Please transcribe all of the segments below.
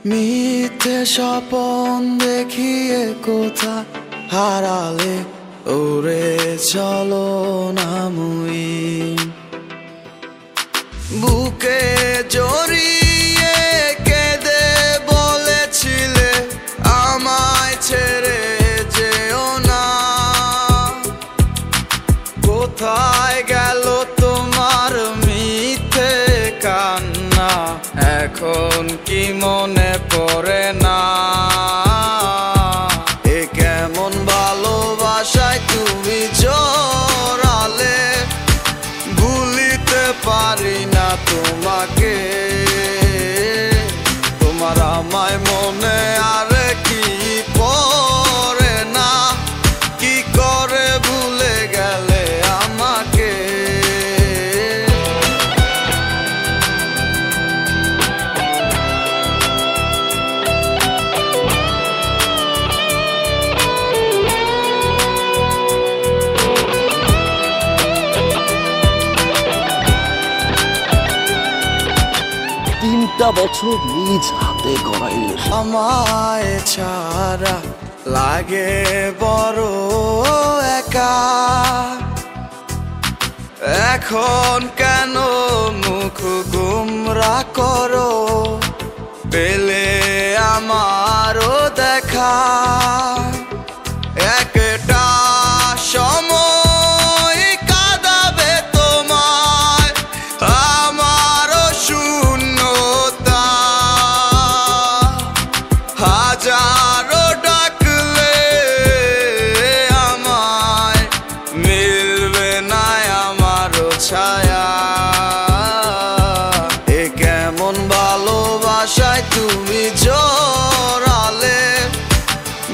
মিথ্যে স্বপন দেখিয়ে কোথা হারালে ওরে চলো না মুই বুকে জড়িয়ে কেঁদে বলেছিলে আমায় ছেড়ে যেও না কোথায় গেল তোমার মিথ্যে কান্না এখন কি মনে পড়ে না এ কেমন ভালোবাসায় তুমি জড়ালে ভুলিতে পারি না তোমাকে তোমার আমায় মনে আর কি পড়ে না কি করে ভুলে গেলে আমাকে বছর নিজ হাতে গড়াইলে আমায় ছাড়া লাগে বড় একা এখন কেন মুখ গুমরা করো পেলে আমারও দেখা একটা সময় কাঁদাবে তোমায় আমারও শূন্যতা হাজারো ডাকলে আমায় মিলবে না আমারও ছায়া এ কেমন ভালোবাসায় তুমি জড়ালে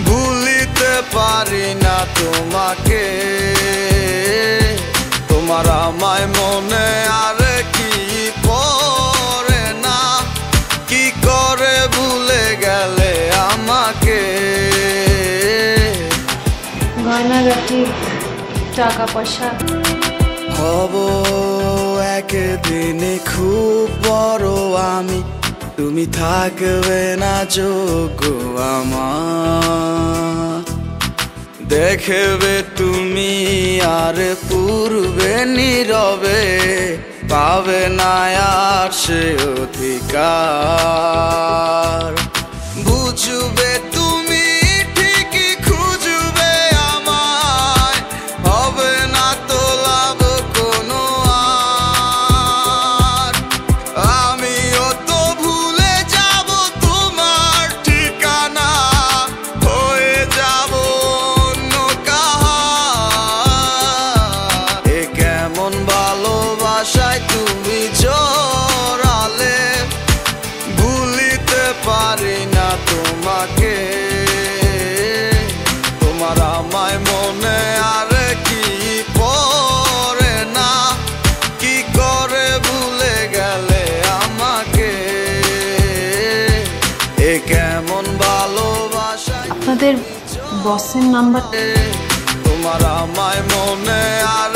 ভুলিতে পারি না তোমাকে তোমার আমায় মনে আর কি পড়ে না কি করে ভুলে গেলে আমাকে গয়নাগাটি টাকা পয়সা হব একদিন খুব বড় আমি তুমি থাকবে না যোগ্য আমার দেখবে তুমি আর পূর্বে নীরবে পাবে না আর সে অধিকার বুঝবে তুমি ঠিকই খুঁজবে আমায় হবে না তো লাভ কোনো আর আমিও তো ভুলে যাব তোমার ঠিকানা হয়ে যাব অন্য কাহার এ কেমন ভালোবাসায় তুমি জড়ালে ভুলিতে পারি না তোমাকে তোমার আমায় মনে আর কি পড়ে না কি করে ভুলে গেলে আমাকে এ কেমন ভালোবাসায় আপনাদের বসের নাম্বার তোমার আমায় মনে আর